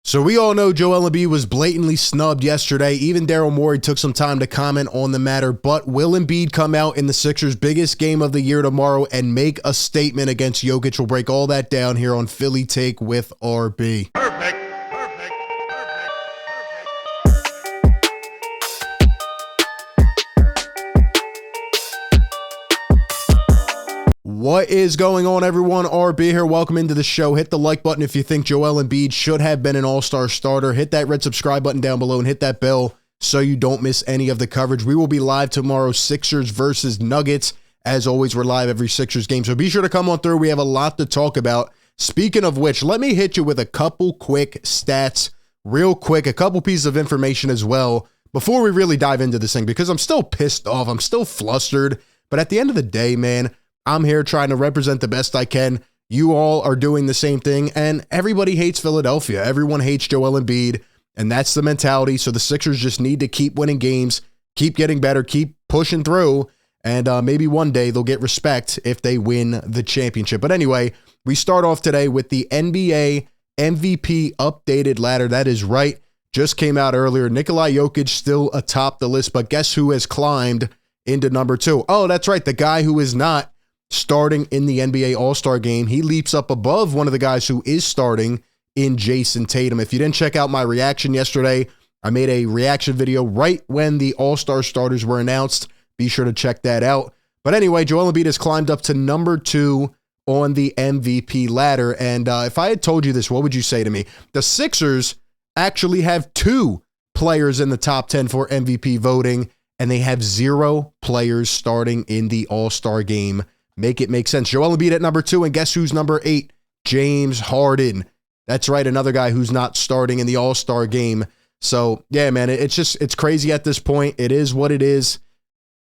So we all know Joel Embiid was blatantly snubbed yesterday. Even Daryl Morey took some time to comment on the matter. But will Embiid come out in the Sixers' biggest game of the year tomorrow and make a statement against Jokic? We'll break all that down here on Philly Take with RB. Perfect. What is going on, everyone? RB here. Welcome into the show. Hit the like button if you think Joel Embiid should have been an all-star starter. Hit that red subscribe button down below and hit that bell so you don't miss any of the coverage. We will be live tomorrow, Sixers versus Nuggets. As always, we're live every Sixers game, so be sure to come on through. We have a lot to talk about. Speaking of which, let me hit you with a couple quick stats real quick, a couple pieces of information as well before we really dive into this thing, because I'm still pissed off. I'm still flustered. But at the end of the day, man, I'm here trying to represent the best I can. You all are doing the same thing, and everybody hates Philadelphia. Everyone hates Joel Embiid, and that's the mentality. So the Sixers just need to keep winning games, keep getting better, keep pushing through, and maybe one day they'll get respect if they win the championship. But anyway, we start off today with the NBA MVP updated ladder. That is right. Just came out earlier. Nikola Jokic still atop the list, but guess who has climbed into number 2? Oh, that's right. The guy who is not starting in the NBA All-Star game. He leaps up above one of the guys who is starting in Jason Tatum. If you didn't check out my reaction yesterday, I made a reaction video right when the All-Star starters were announced. Be sure to check that out. But anyway, Joel Embiid has climbed up to number 2 on the MVP ladder. And if I had told you this, what would you say to me? The Sixers actually have 2 players in the top 10 for MVP voting, and they have 0 players starting in the All-Star game. Make it make sense. Joel Embiid at number 2, and guess who's number 8? James Harden. That's right, another guy who's not starting in the All-Star game. So, yeah, man, it's crazy at this point. It is what it is.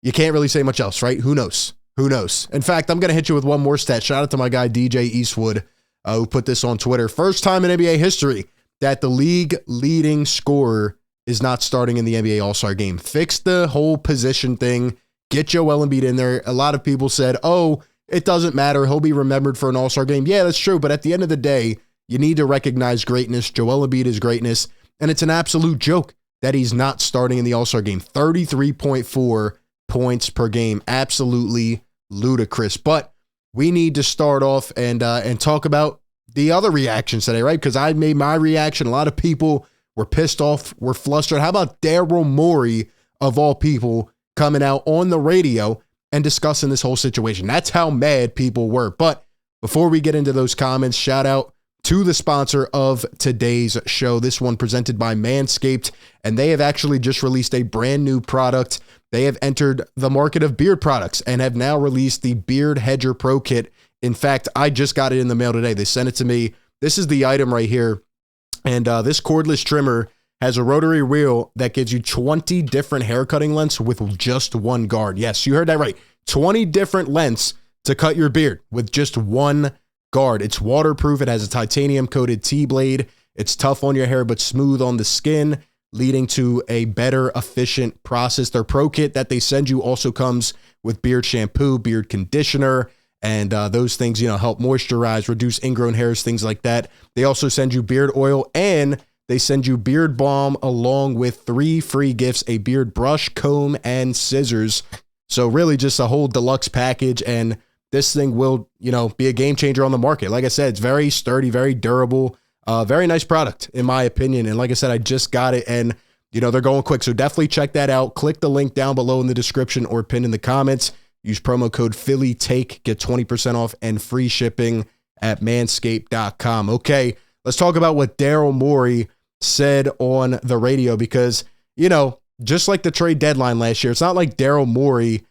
You can't really say much else, right? Who knows? Who knows? In fact, I'm going to hit you with one more stat. Shout out to my guy, DJ Eastwood, who put this on Twitter. First time in NBA history that the league leading scorer is not starting in the NBA All-Star game. Fix the whole position thing. Get Joel Embiid in there. A lot of people said, oh, it doesn't matter. He'll be remembered for an All-Star game. Yeah, that's true. But at the end of the day, you need to recognize greatness. Joel Embiid is greatness. And it's an absolute joke that he's not starting in the All-Star game. 33.4 points per game. Absolutely ludicrous. But we need to start off and talk about the other reactions today, right? Because I made my reaction. A lot of people were pissed off, were flustered. How about Daryl Morey, of all people, coming out on the radio and discussing this whole situation? That's how mad people were. But before we get into those comments, shout out to the sponsor of today's show. This one presented by Manscaped, and they have actually just released a brand new product. They have entered the market of beard products and have now released the Beard Hedger Pro Kit. In fact, I just got it in the mail today. They sent it to me. This is the item right here. And this cordless trimmer has a rotary wheel that gives you 20 different haircutting lengths with just one guard. Yes, you heard that right. 20 different lengths to cut your beard with just one guard. It's waterproof. It has a titanium-coated T-blade. It's tough on your hair, but smooth on the skin, leading to a better, efficient process. Their Pro Kit that they send you also comes with beard shampoo, beard conditioner, and those things, help moisturize, reduce ingrown hairs, things like that. They also send you beard oil, and they send you beard balm along with 3 free gifts, a beard brush, comb, and scissors. So really just a whole deluxe package, and this thing will, be a game changer on the market. Like I said, it's very sturdy, very durable, very nice product in my opinion. And like I said, I just got it, and they're going quick. So definitely check that out. Click the link down below in the description or pinned in the comments. Use promo code PhillyTake, get 20% off and free shipping at manscaped.com. Okay, let's talk about what Daryl Morey said on the radio, because, just like the trade deadline last year, it's not like Daryl Morey,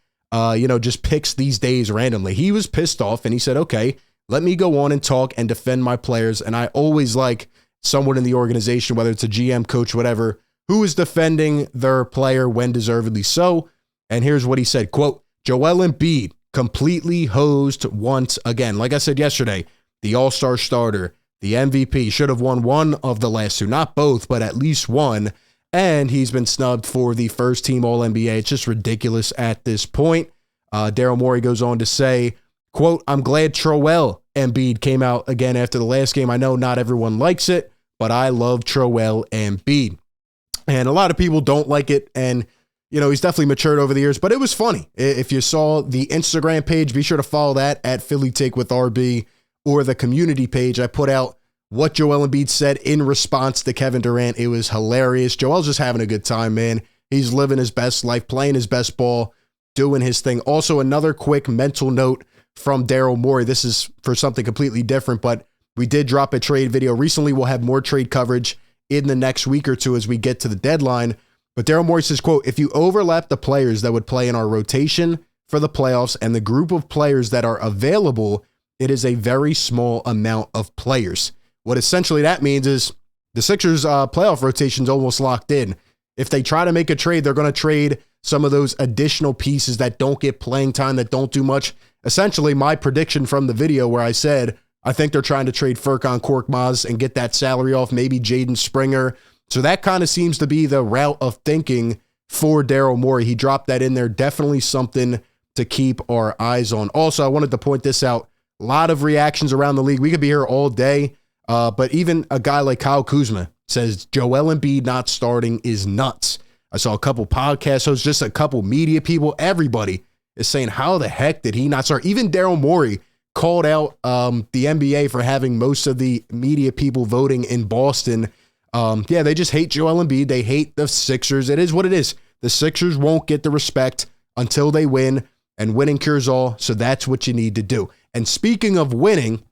just picks these days randomly. He was pissed off and he said, okay, let me go on and talk and defend my players. And I always like someone in the organization, whether it's a GM, coach, whatever, who is defending their player when deservedly so. And here's what he said, quote, Joel Embiid completely hosed once again. Like I said yesterday, the All-Star starter, the MVP, should have won one of the last 2, not both, but at least one. And he's been snubbed for the first team All-NBA. It's just ridiculous at this point. Daryl Morey goes on to say, quote, I'm glad Joel Embiid came out again after the last game. I know not everyone likes it, but I love Joel Embiid. And a lot of people don't like it, and he's definitely matured over the years, but it was funny. If you saw the Instagram page, be sure to follow that at Philly Take with RB, or the community page. I put out what Joel Embiid said in response to Kevin Durant. It was hilarious. Joel's just having a good time, man. He's living his best life, playing his best ball, doing his thing. Also, another quick mental note from Daryl Morey. This is for something completely different, but we did drop a trade video recently. We'll have more trade coverage in the next week or two as we get to the deadline. But Daryl Morey says, quote, "If you overlap the players that would play in our rotation for the playoffs and the group of players that are available, it is a very small amount of players." What essentially that means is the Sixers' playoff rotation is almost locked in. If they try to make a trade, they're going to trade some of those additional pieces that don't get playing time, that don't do much. Essentially, my prediction from the video where I said, I think they're trying to trade Furkan Korkmaz and get that salary off, maybe Jaden Springer. So that kind of seems to be the route of thinking for Daryl Morey. He dropped that in there. Definitely something to keep our eyes on. Also, I wanted to point this out. A lot of reactions around the league. We could be here all day, but even a guy like Kyle Kuzma says Joel Embiid not starting is nuts. I saw a couple podcast hosts, just a couple media people. Everybody is saying, how the heck did he not start? Even Daryl Morey called out the NBA for having most of the media people voting in Boston. They just hate Joel Embiid. They hate the Sixers. It is what it is. The Sixers won't get the respect until they win, and winning cures all, so that's what you need to do. And speaking of winning,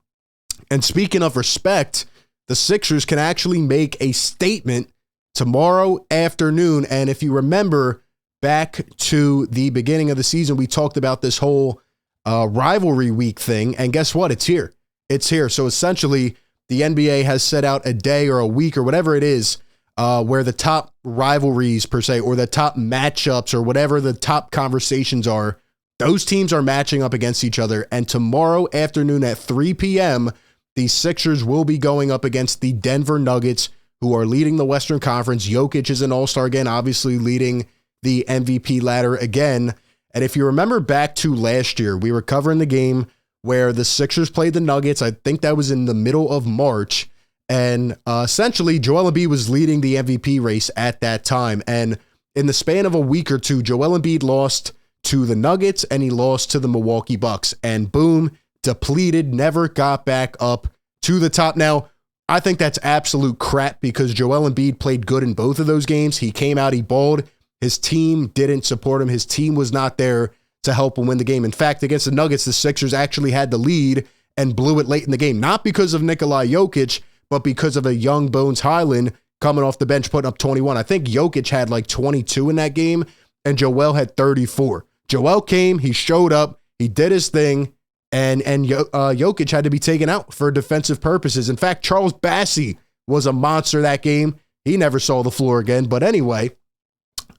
and speaking of respect, the Sixers can actually make a statement tomorrow afternoon. And if you remember back to the beginning of the season, we talked about this whole rivalry week thing, and guess what? It's here. It's here. So essentially, the NBA has set out a day or a week or whatever it is where the top rivalries per se, or the top matchups, or whatever the top conversations are, those teams are matching up against each other. And tomorrow afternoon at 3 p.m., the Sixers will be going up against the Denver Nuggets, who are leading the Western Conference. Jokic is an all-star again, obviously leading the MVP ladder again. And if you remember back to last year, we were covering the game where the Sixers played the Nuggets. I think that was in the middle of March. And essentially, Joel Embiid was leading the MVP race at that time. And in the span of a week or two, Joel Embiid lost to the Nuggets and he lost to the Milwaukee Bucks. And boom, depleted, never got back up to the top. Now, I think that's absolute crap because Joel Embiid played good in both of those games. He came out, he balled. His team didn't support him. His team was not there to help him win the game. In fact, against the Nuggets, the Sixers actually had the lead and blew it late in the game. Not because of Nikola Jokic, but because of a young Bones Highland coming off the bench, putting up 21. I think Jokic had like 22 in that game, and Joel had 34. Joel came, he showed up, he did his thing, and Jokic had to be taken out for defensive purposes. In fact, Charles Bassey was a monster that game. He never saw the floor again. But anyway,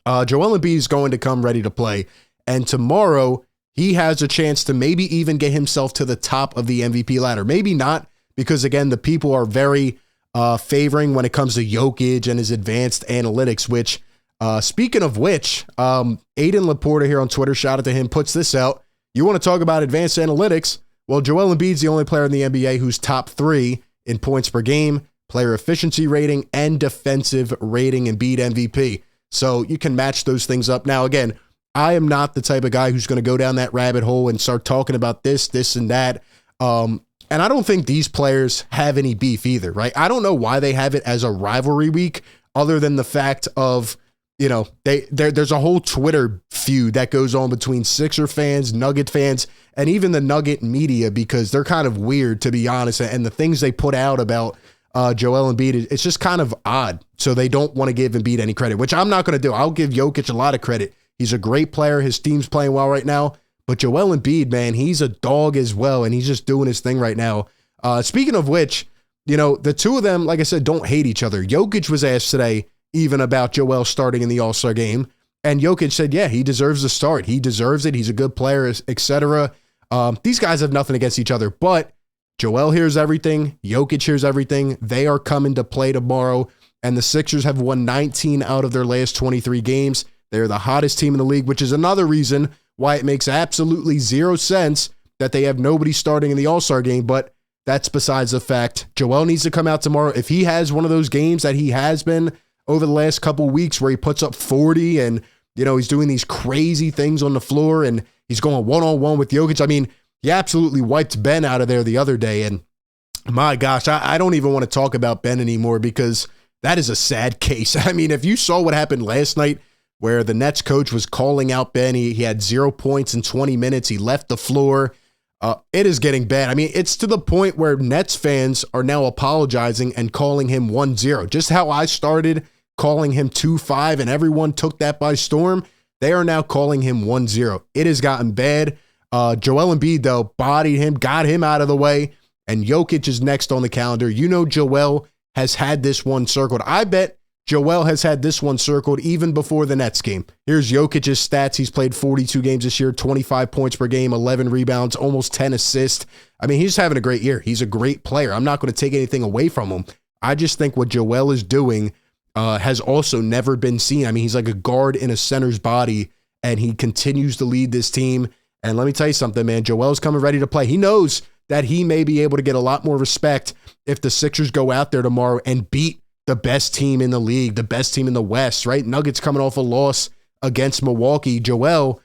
Joel Embiid is going to come ready to play. And tomorrow, he has a chance to maybe even get himself to the top of the MVP ladder. Maybe not, because again, the people are very favoring when it comes to Jokic and his advanced analytics, which, speaking of which, Aiden Laporta here on Twitter, shout out to him, puts this out. You want to talk about advanced analytics? Well, Joel Embiid's the only player in the NBA who's top 3 in points per game, player efficiency rating, and defensive rating. Embiid MVP. So you can match those things up. Now, again, I am not the type of guy who's going to go down that rabbit hole and start talking about this, and that. And I don't think these players have any beef either, right? I don't know why they have it as a rivalry week, other than the fact of, there's a whole Twitter feud that goes on between Sixer fans, Nugget fans, and even the Nugget media, because they're kind of weird, to be honest. And the things they put out about Joel Embiid, it's just kind of odd. So they don't want to give Embiid any credit, which I'm not going to do. I'll give Jokic a lot of credit. He's a great player. His team's playing well right now. But Joel Embiid, man, he's a dog as well, and he's just doing his thing right now. Speaking of which, the two of them, like I said, don't hate each other. Jokic was asked today even about Joel starting in the All-Star game, and Jokic said, yeah, he deserves the start. He deserves it. He's a good player, etc. These guys have nothing against each other, but Joel hears everything. Jokic hears everything. They are coming to play tomorrow, and the Sixers have won 19 out of their last 23 games. They're the hottest team in the league, which is another reason why it makes absolutely zero sense that they have nobody starting in the All-Star game. But that's besides the fact. Joel needs to come out tomorrow. If he has one of those games that he has been over the last couple weeks where he puts up 40 and, he's doing these crazy things on the floor and he's going one-on-one with Jokic. I mean, he absolutely wiped Ben out of there the other day. And my gosh, I don't even want to talk about Ben anymore because that is a sad case. I mean, if you saw what happened last night where the Nets coach was calling out Ben, he had 0 points in 20 minutes. He left the floor. It is getting bad. I mean, it's to the point where Nets fans are now apologizing and calling him 1-0. Just how I started calling him 2-5 and everyone took that by storm, they are now calling him 1-0. It has gotten bad. Joel Embiid, though, bodied him, got him out of the way, and Jokic is next on the calendar. Joel has had this one circled. I bet Joel has had this one circled even before the Nets game. Here's Jokic's stats. He's played 42 games this year, 25 points per game, 11 rebounds, almost 10 assists. I mean, he's having a great year. He's a great player. I'm not going to take anything away from him. I just think what Joel is doing has also never been seen. I mean, he's like a guard in a center's body, and he continues to lead this team. And let me tell you something, man. Joel's coming ready to play. He knows that he may be able to get a lot more respect if the Sixers go out there tomorrow and beat the best team in the league, the best team in the West, right? Nuggets coming off a loss against Milwaukee. Joel,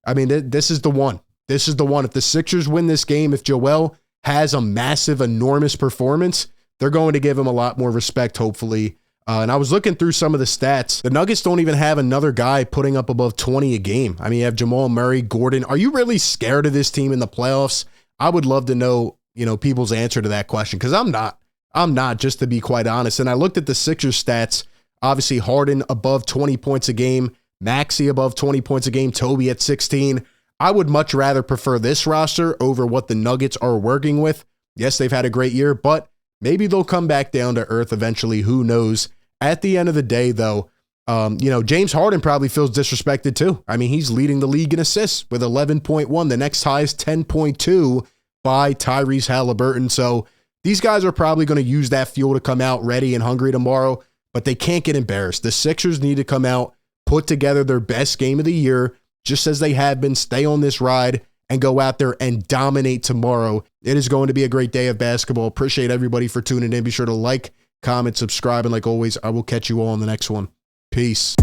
I mean, this is the one. This is the one. If the Sixers win this game, if Joel has a massive, enormous performance, they're going to give him a lot more respect, hopefully. And I was looking through some of the stats. The Nuggets don't even have another guy putting up above 20 a game. I mean, you have Jamal Murray, Gordon. Are you really scared of this team in the playoffs? I would love to know, people's answer to that question, because I'm not. I'm not, just to be quite honest. And I looked at the Sixers stats. Obviously, Harden above 20 points a game, Maxey above 20 points a game, Toby at 16. I would much rather prefer this roster over what the Nuggets are working with. Yes, they've had a great year, but maybe they'll come back down to earth eventually. Who knows? At the end of the day, though, James Harden probably feels disrespected too. I mean, he's leading the league in assists with 11.1. The next highest 10.2 by Tyrese Halliburton. So these guys are probably going to use that fuel to come out ready and hungry tomorrow, but they can't get embarrassed. The Sixers need to come out, put together their best game of the year, just as they have been, stay on this ride, and go out there and dominate tomorrow. It is going to be a great day of basketball. Appreciate everybody for tuning in. Be sure to like, comment, subscribe, and like always, I will catch you all on the next one. Peace.